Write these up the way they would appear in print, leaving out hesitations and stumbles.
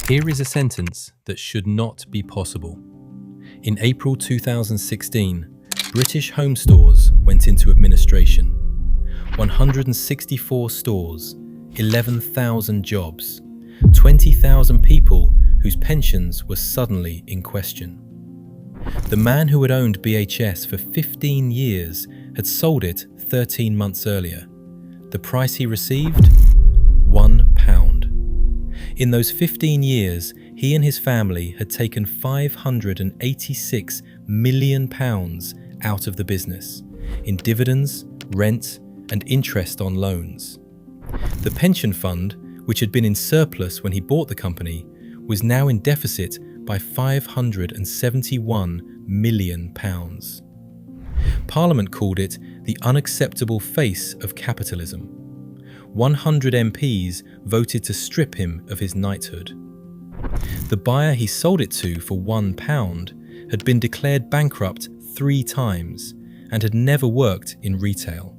Here is a sentence that should not be possible. In April 2016, British Home Stores went into administration. 164 stores, 11,000 jobs, 20,000 people whose pensions were suddenly in question. The man who had owned BHS for 15 years had sold it 13 months earlier. The price he received? £1. In those 15 years, he and his family had taken £586 million out of the business, in dividends, rent, and interest on loans. The pension fund, which had been in surplus when he bought the company, was now in deficit by £571 million. Parliament called it the unacceptable face of capitalism. 100 MPs voted to strip him of his knighthood. The buyer he sold it to for £1 had been declared bankrupt 3 times and had never worked in retail.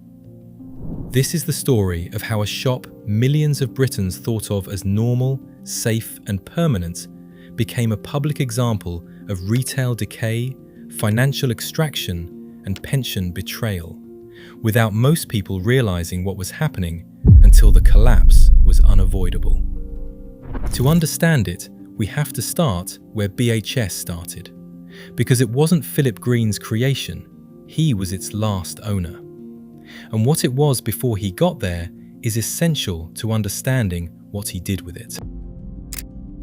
This is the story of how a shop millions of Britons thought of as normal, safe, and permanent became a public example of retail decay, financial extraction, and pension betrayal, without most people realizing what was happening until the collapse was unavoidable. To understand it, we have to start where BHS started, because it wasn't Philip Green's creation, he was its last owner. And what it was before he got there is essential to understanding what he did with it.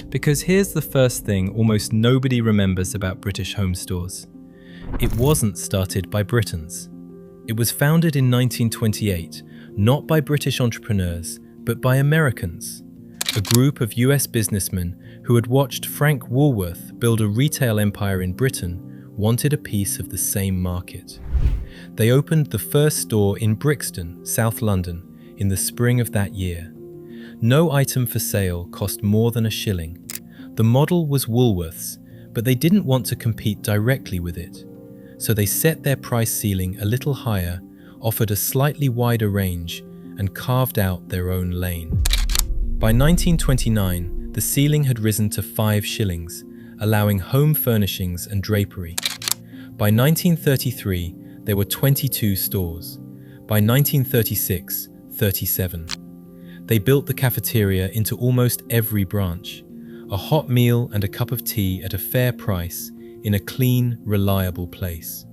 Because here's the first thing almost nobody remembers about British Home Stores. It wasn't started by Britons. It was founded in 1928, not by British entrepreneurs, but by Americans. A group of US businessmen who had watched Frank Woolworth build a retail empire in Britain wanted a piece of the same market. They opened the first store in Brixton, South London, in the spring of that year. No item for sale cost more than £1. The model was Woolworth's, but they didn't want to compete directly with it. So they set their price ceiling a little higher, offered a slightly wider range, and carved out their own lane. By 1929, the ceiling had risen to 5 shillings, allowing home furnishings and drapery. By 1933, there were 22 stores. By 1936, 37. They built the cafeteria into almost every branch. A hot meal and a cup of tea at a fair price in a clean, reliable place.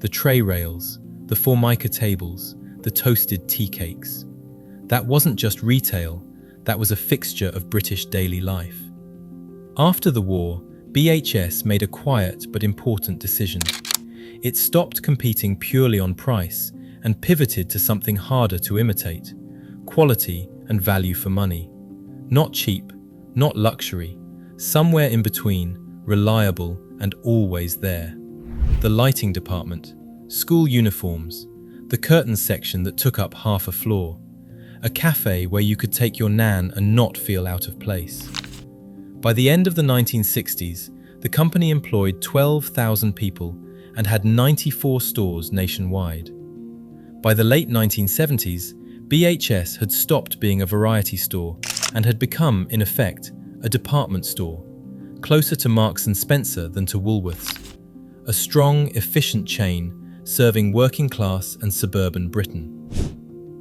The tray rails, the formica tables, the toasted tea cakes. That wasn't just retail, that was a fixture of British daily life. After the war, BHS made a quiet but important decision. It stopped competing purely on price and pivoted to something harder to imitate: quality and value for money. Not cheap, not luxury, somewhere in between, reliable and always there. The lighting department, school uniforms, the curtains section that took up half a floor, a cafe where you could take your nan and not feel out of place. By the end of the 1960s, the company employed 12,000 people and had 94 stores nationwide. By the late 1970s, BHS had stopped being a variety store and had become, in effect, a department store, closer to Marks & Spencer than to Woolworths. A strong, efficient chain serving working class and suburban Britain.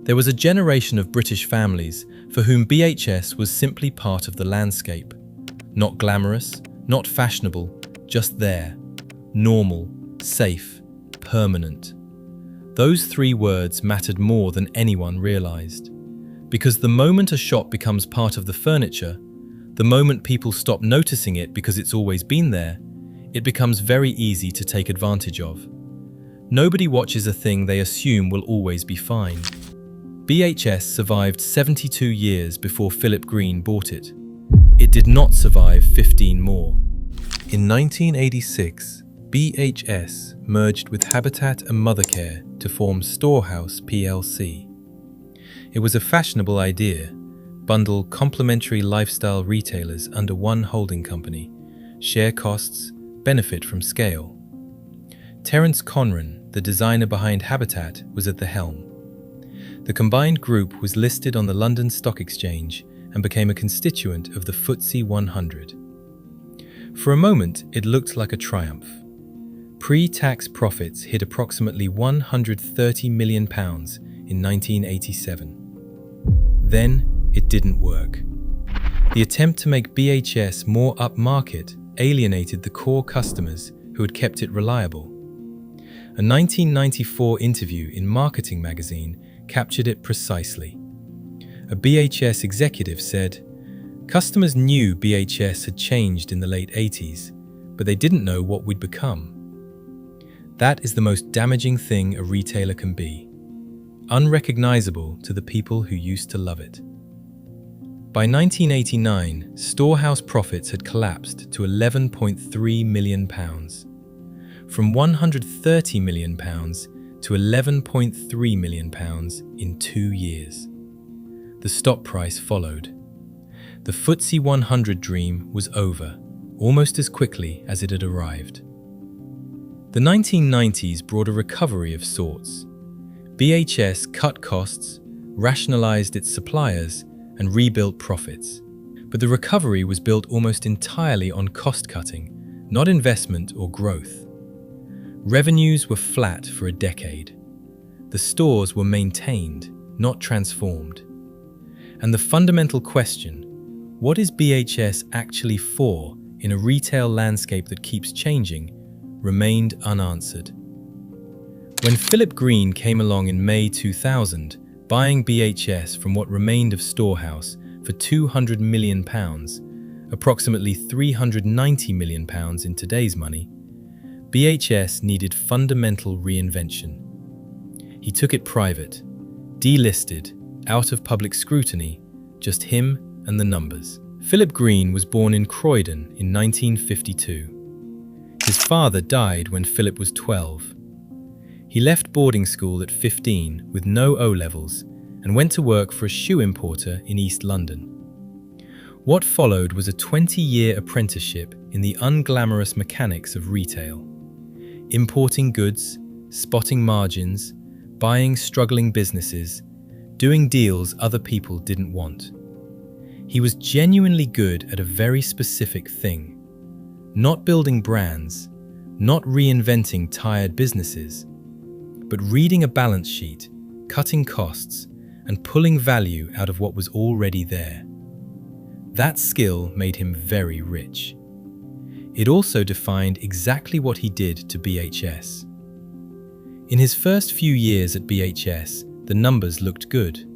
There was a generation of British families for whom BHS was simply part of the landscape. Not glamorous, not fashionable, just there. Normal, safe, permanent. Those 3 words mattered more than anyone realized. Because the moment a shop becomes part of the furniture, the moment people stop noticing it because it's always been there, it becomes very easy to take advantage of. Nobody watches a thing they assume will always be fine. BHS survived 72 years before Philip Green bought it. It did not survive 15 more. In 1986, BHS merged with Habitat and Mothercare to form Storehouse plc. It was a fashionable idea: bundle complementary lifestyle retailers under one holding company, share costs, benefit from scale. Terence Conran, the designer behind Habitat, was at the helm. The combined group was listed on the London Stock Exchange and became a constituent of the FTSE-100. For a moment, it looked like a triumph. Pre-tax profits hit approximately £130 million in 1987. Then, it didn't work. The attempt to make BHS more upmarket alienated the core customers who had kept it reliable. A 1994 interview in Marketing magazine captured it precisely. A BHS executive said, "Customers knew BHS had changed in the late 80s, but they didn't know what we'd become." That is the most damaging thing a retailer can be, unrecognizable to the people who used to love it. By 1989, Storehouse profits had collapsed to £11.3 million, from £130 million to £11.3 million in 2 years. The stock price followed. The FTSE-100 dream was over, almost as quickly as it had arrived. The 1990s brought a recovery of sorts. BHS cut costs, rationalized its suppliers, and rebuilt profits. But the recovery was built almost entirely on cost-cutting, not investment or growth. Revenues were flat for a decade. The stores were maintained, not transformed. And the fundamental question, what is BHS actually for in a retail landscape that keeps changing, remained unanswered. When Philip Green came along in May 2000, buying BHS from what remained of Storehouse for £200 million, approximately £390 million in today's money, BHS needed fundamental reinvention. He took it private, delisted, out of public scrutiny, just him and the numbers. Philip Green was born in Croydon in 1952. His father died when Philip was 12. He left boarding school at 15 with no O-levels and went to work for a shoe importer in East London. What followed was a 20-year apprenticeship in the unglamorous mechanics of retail. Importing goods, spotting margins, buying struggling businesses, doing deals other people didn't want. He was genuinely good at a very specific thing. Not building brands, not reinventing tired businesses, but reading a balance sheet, cutting costs, and pulling value out of what was already there. That skill made him very rich. It also defined exactly what he did to BHS. In his first few years at BHS, the numbers looked good.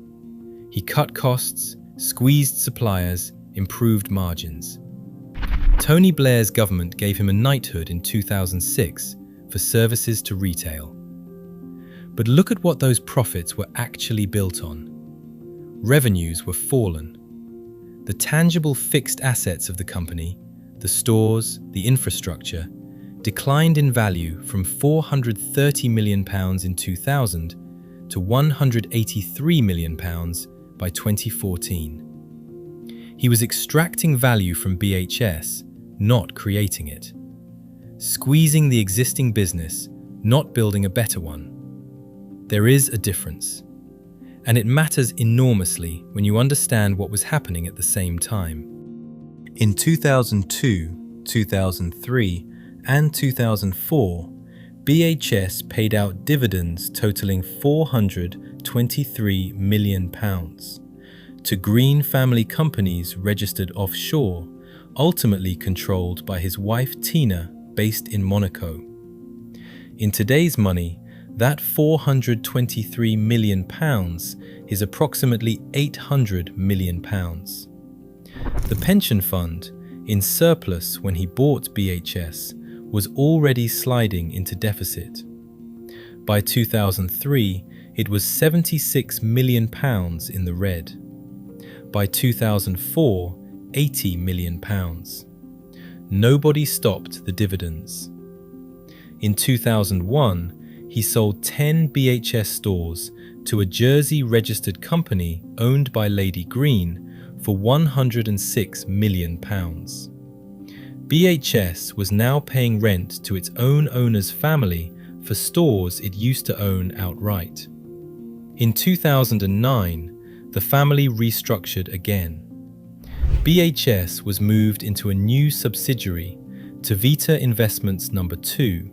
He cut costs, squeezed suppliers, improved margins. Tony Blair's government gave him a knighthood in 2006 for services to retail. But look at what those profits were actually built on. Revenues were fallen. The tangible fixed assets of the company, the stores, the infrastructure, declined in value from £430 million in 2000 to £183 million by 2014. He was extracting value from BHS, not creating it. Squeezing the existing business, not building a better one. There is a difference. And it matters enormously when you understand what was happening at the same time. In 2002, 2003, and 2004, BHS paid out dividends totaling £423 million to green family companies registered offshore, ultimately controlled by his wife Tina, based in Monaco. In today's money, that £423 million is approximately £800 million. The pension fund, in surplus when he bought BHS, was already sliding into deficit. By 2003, it was £76 million in the red. By 2004, £80 million. Nobody stopped the dividends. In 2001, he sold 10 BHS stores to a Jersey-registered company owned by Lady Green for £106 million. BHS was now paying rent to its own owner's family for stores it used to own outright. In 2009, the family restructured again. BHS was moved into a new subsidiary, Tavita Investments No. 2,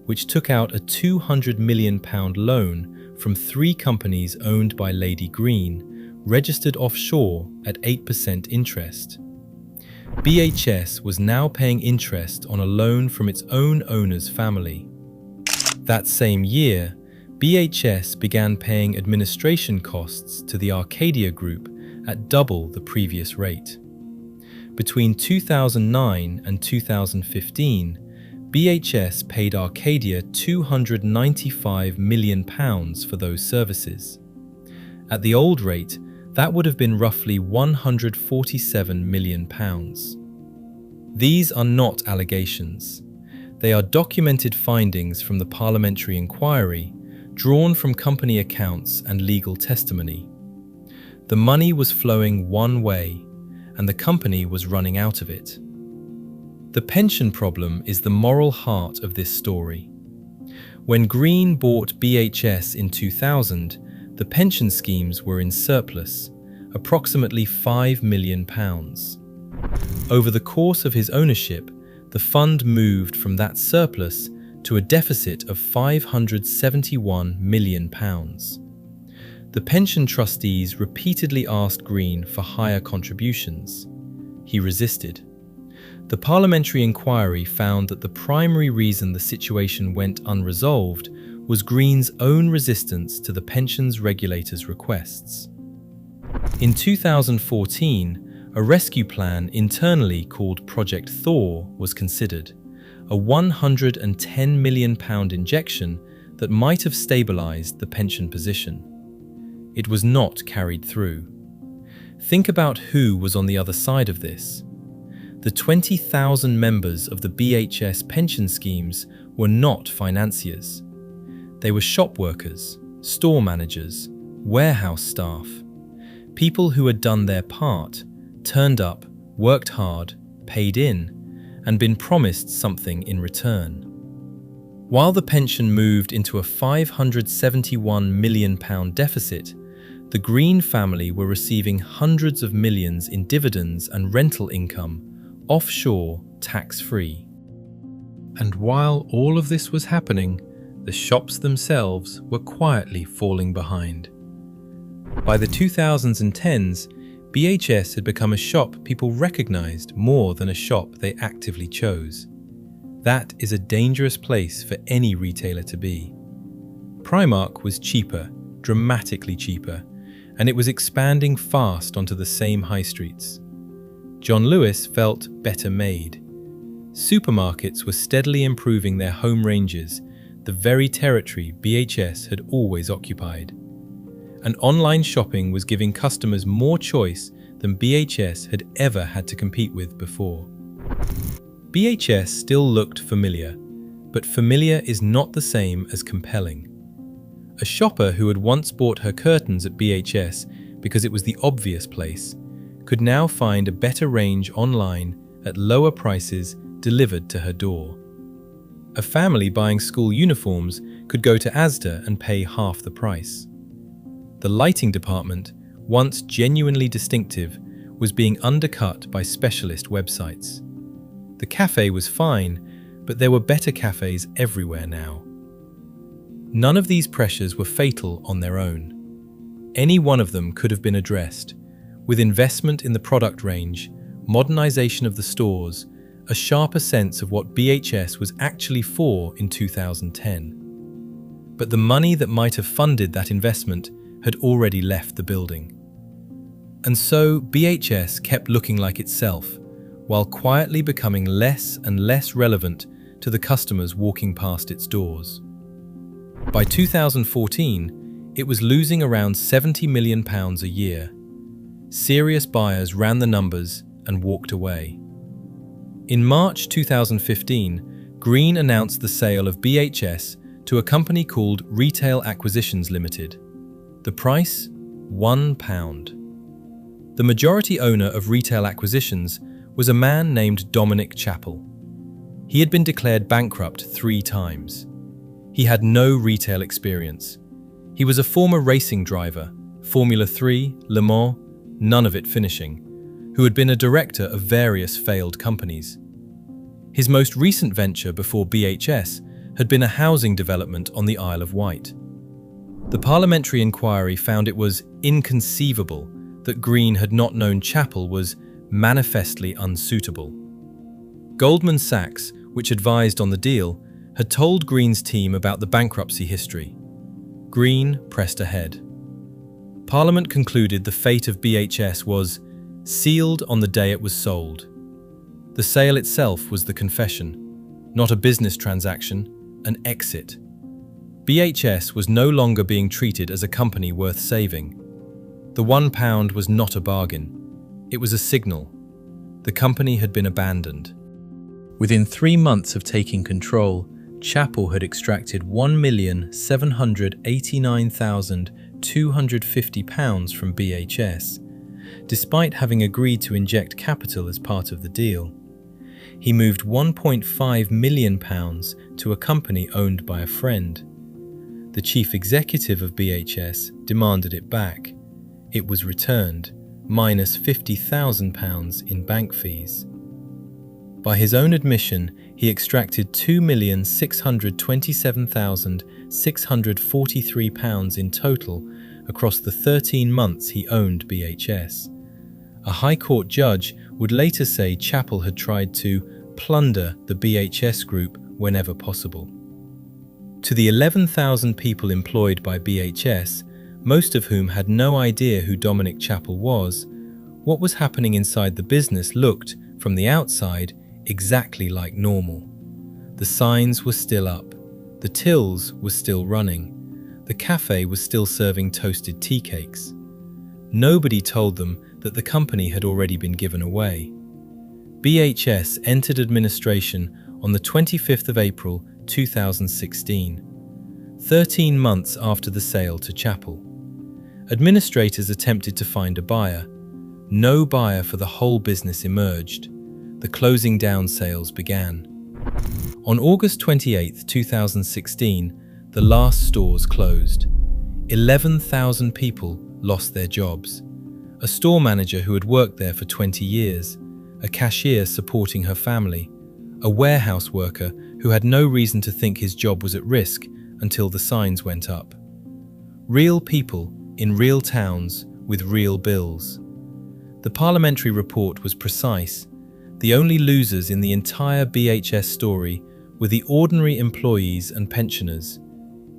which took out a £200 million loan from 3 companies owned by Lady Green, registered offshore at 8% interest. BHS was now paying interest on a loan from its own owner's family. That same year, BHS began paying administration costs to the Arcadia Group at double the previous rate. Between 2009 and 2015, BHS paid Arcadia £295 million for those services. At the old rate, that would have been roughly £147 million. These are not allegations. They are documented findings from the parliamentary inquiry, drawn from company accounts and legal testimony. The money was flowing one way, and the company was running out of it. The pension problem is the moral heart of this story. When Green bought BHS in 2000, the pension schemes were in surplus, approximately £5 million. Over the course of his ownership, the fund moved from that surplus to a deficit of £571 million. The pension trustees repeatedly asked Green for higher contributions. He resisted. The parliamentary inquiry found that the primary reason the situation went unresolved was Green's own resistance to the pensions regulator's requests. In 2014, a rescue plan internally called Project Thor was considered, a £110 million injection that might have stabilised the pension position. It was not carried through. Think about who was on the other side of this. The 20,000 members of the BHS pension schemes were not financiers. They were shop workers, store managers, warehouse staff, people who had done their part, turned up, worked hard, paid in, and been promised something in return. While the pension moved into a £571 million deficit, the Green family were receiving hundreds of millions in dividends and rental income, offshore, tax-free. And while all of this was happening, the shops themselves were quietly falling behind. By the 2010s, BHS had become a shop people recognized more than a shop they actively chose. That is a dangerous place for any retailer to be. Primark was cheaper, dramatically cheaper, and it was expanding fast onto the same high streets. John Lewis felt better made. Supermarkets were steadily improving their home ranges, the very territory BHS had always occupied. And online shopping was giving customers more choice than BHS had ever had to compete with before. BHS still looked familiar, but familiar is not the same as compelling. A shopper who had once bought her curtains at BHS because it was the obvious place could now find a better range online at lower prices delivered to her door. A family buying school uniforms could go to Asda and pay half the price. The lighting department, once genuinely distinctive, was being undercut by specialist websites. The cafe was fine, but there were better cafes everywhere now. None of these pressures were fatal on their own. Any one of them could have been addressed, with investment in the product range, modernization of the stores, a sharper sense of what BHS was actually for in 2010. But the money that might have funded that investment had already left the building. And so BHS kept looking like itself, while quietly becoming less and less relevant to the customers walking past its doors. By 2014, it was losing around £70 million a year. Serious buyers ran the numbers and walked away. In March 2015, Green announced the sale of BHS to a company called Retail Acquisitions Limited. The price? £1. The majority owner of Retail Acquisitions was a man named Dominic Chappell. He had been declared bankrupt 3 times. He had no retail experience. He was a former racing driver, Formula 3, Le Mans, none of it finishing. who had been a director of various failed companies. His most recent venture before BHS had been a housing development on the Isle of Wight. The parliamentary inquiry found it was inconceivable that Green had not known Chappell was manifestly unsuitable. Goldman Sachs, which advised on the deal, had told Green's team about the bankruptcy history. Green pressed ahead. Parliament concluded the fate of BHS was sealed on the day it was sold. The sale itself was the confession, not a business transaction, an exit. BHS was no longer being treated as a company worth saving. The £1 was not a bargain. It was a signal. The company had been abandoned. Within 3 months of taking control, Chappell had extracted £1,789,250 from BHS, despite having agreed to inject capital as part of the deal. He moved £1.5 million to a company owned by a friend. The chief executive of BHS demanded it back. It was returned, minus £50,000 in bank fees. By his own admission, he extracted £2,627,643 in total across the 13 months he owned BHS. A High Court judge would later say Chappell had tried to plunder the BHS group whenever possible. To the 11,000 people employed by BHS, most of whom had no idea who Dominic Chappell was, what was happening inside the business looked, from the outside, exactly like normal. The signs were still up, the tills were still running, the cafe was still serving toasted tea cakes. Nobody told them that the company had already been given away. BHS entered administration on the 25th of April 2016, 13 months after the sale to Chappell. Administrators attempted to find a buyer. No buyer for the whole business emerged. The closing down sales began. On August 28, 2016, the last stores closed. 11,000 people lost their jobs. A store manager who had worked there for 20 years, a cashier supporting her family, a warehouse worker who had no reason to think his job was at risk until the signs went up. Real people in real towns with real bills. The parliamentary report was precise. The only losers in the entire BHS story were the ordinary employees and pensioners.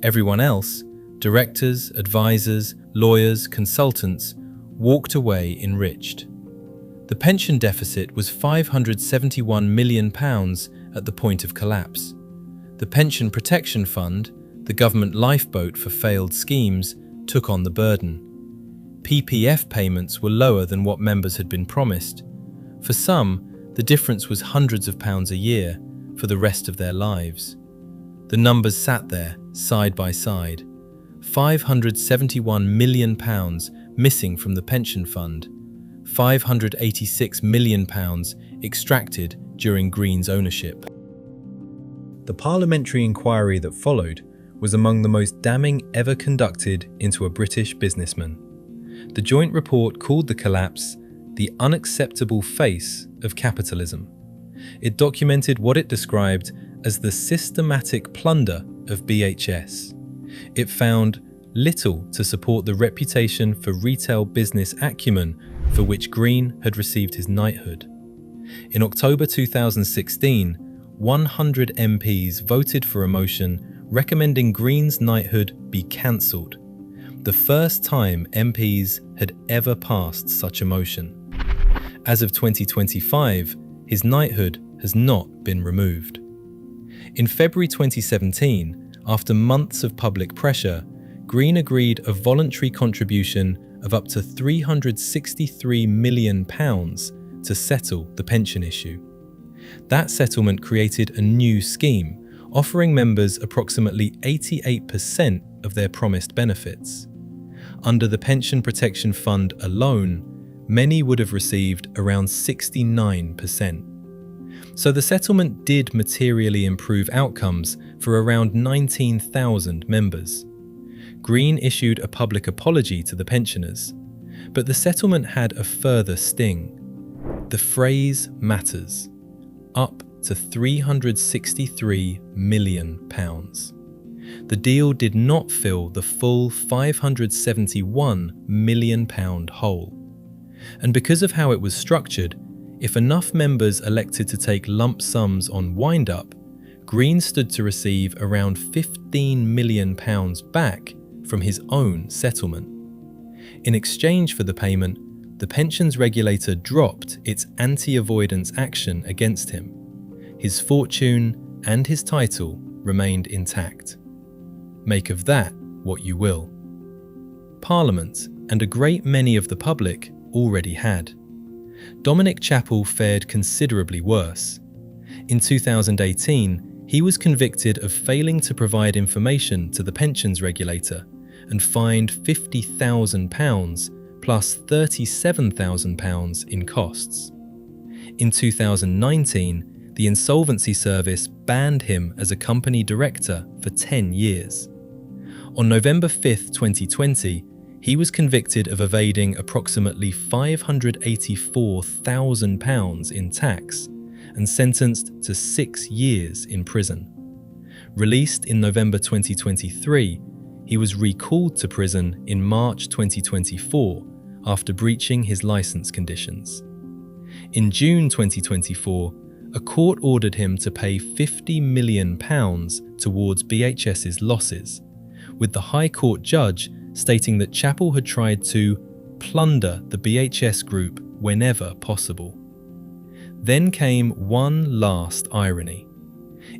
Everyone else, directors, advisors, lawyers, consultants, walked away enriched. The pension deficit was £571 million at the point of collapse. The Pension Protection Fund, the government lifeboat for failed schemes, took on the burden. PPF payments were lower than what members had been promised. For some, the difference was hundreds of pounds a year for the rest of their lives. The numbers sat there, side by side. £571 million missing from the pension fund. £586 million extracted during Green's ownership. The parliamentary inquiry that followed was among the most damning ever conducted into a British businessman. The joint report called the collapse the unacceptable face of capitalism. It documented what it described as the systematic plunder of BHS. It found little to support the reputation for retail business acumen for which Green had received his knighthood. In October 2016, 100 MPs voted for a motion recommending Green's knighthood be cancelled, the first time MPs had ever passed such a motion. As of 2025, his knighthood has not been removed. In February 2017, after months of public pressure, Green agreed a voluntary contribution of up to £363 million to settle the pension issue. That settlement created a new scheme, offering members approximately 88% of their promised benefits. Under the Pension Protection Fund alone, many would have received around 69%. So the settlement did materially improve outcomes for around 19,000 members. Green issued a public apology to the pensioners, but the settlement had a further sting. The phrase matters. Up to £363 million. The deal did not fill the full £571 million hole. And because of how it was structured, if enough members elected to take lump sums on wind-up, Green stood to receive around £15 million back from his own settlement. In exchange for the payment, the pensions regulator dropped its anti-avoidance action against him. His fortune and his title remained intact. Make of that what you will. Parliament and a great many of the public already had. Dominic Chappell fared considerably worse. In 2018, he was convicted of failing to provide information to the pensions regulator and fined £50,000 plus £37,000 in costs. In 2019, the Insolvency Service banned him as a company director for 10 years. On November 5, 2020, he was convicted of evading approximately £584,000 in tax and sentenced to 6 years in prison. Released in November 2023, he was recalled to prison in March 2024 after breaching his license conditions. In June 2024, a court ordered him to pay £50 million towards BHS's losses, with the High Court judge stating that Chappell had tried to plunder the BHS group whenever possible. Then came one last irony.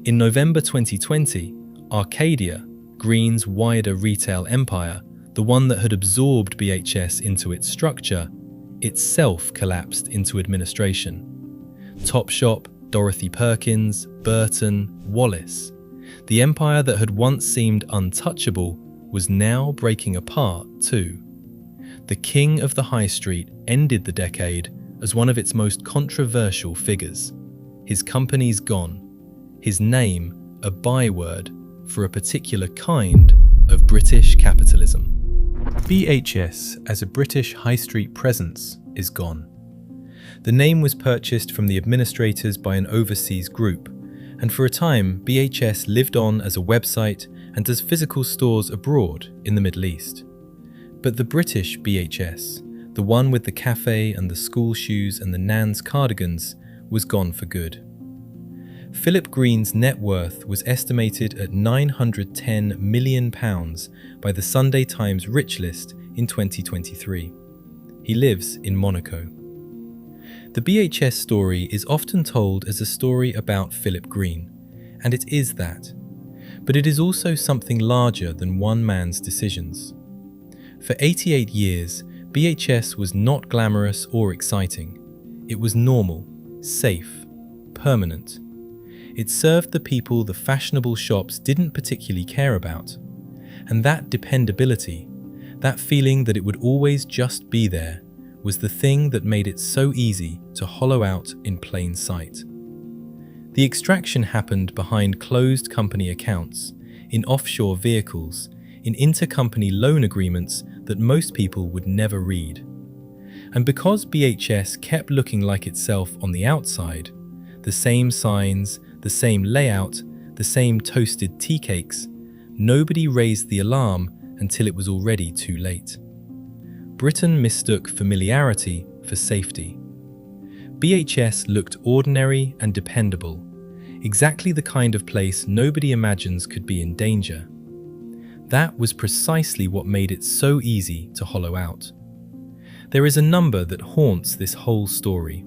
In November 2020, Arcadia, Green's wider retail empire, the one that had absorbed BHS into its structure, itself collapsed into administration. Topshop, Dorothy Perkins, Burton, Wallace. The empire that had once seemed untouchable was now breaking apart too. The king of the high street ended the decade as one of its most controversial figures. His company's gone, his name a byword for a particular kind of British capitalism. BHS as a British high street presence is gone. The name was purchased from the administrators by an overseas group, and for a time BHS lived on as a website and as physical stores abroad in the Middle East. But the British BHS, the one with the cafe and the school shoes and the Nan's cardigans, was gone for good. Philip Green's net worth was estimated at £910 million by the Sunday Times Rich List in 2023. He lives in Monaco. The BHS story is often told as a story about Philip Green, and it is that. But it is also something larger than one man's decisions. For 88 years, BHS was not glamorous or exciting. It was normal, safe, permanent. It served the people the fashionable shops didn't particularly care about. And that dependability, that feeling that it would always just be there, was the thing that made it so easy to hollow out in plain sight. The extraction happened behind closed company accounts, in offshore vehicles, in intercompany loan agreements that most people would never read. And because BHS kept looking like itself on the outside, the same signs, the same layout, the same toasted tea cakes, nobody raised the alarm until it was already too late. Britain mistook familiarity for safety. BHS looked ordinary and dependable, exactly the kind of place nobody imagines could be in danger. That was precisely what made it so easy to hollow out. There is a number that haunts this whole story.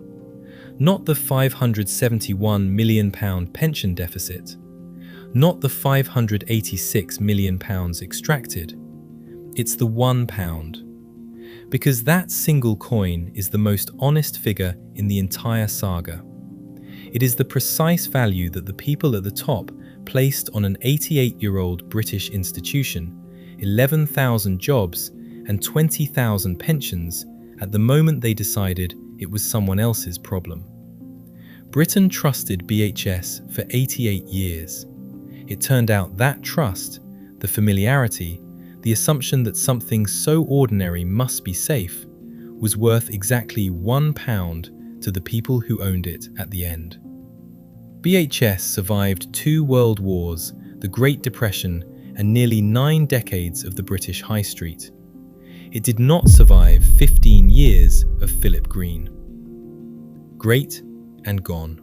Not the £571 million pension deficit, not the £586 million extracted. It's the £1. Because that single coin is the most honest figure in the entire saga. It is the precise value that the people at the top placed on an 88-year-old British institution, 11,000 jobs and 20,000 pensions at the moment they decided it was someone else's problem. Britain trusted BHS for 88 years. It turned out that trust, the familiarity, the assumption that something so ordinary must be safe, was worth exactly £1 to the people who owned it at the end. BHS survived 2 world wars, the Great Depression, and nearly 9 decades of the British High Street. It did not survive 15 years of Philip Green. Great and gone.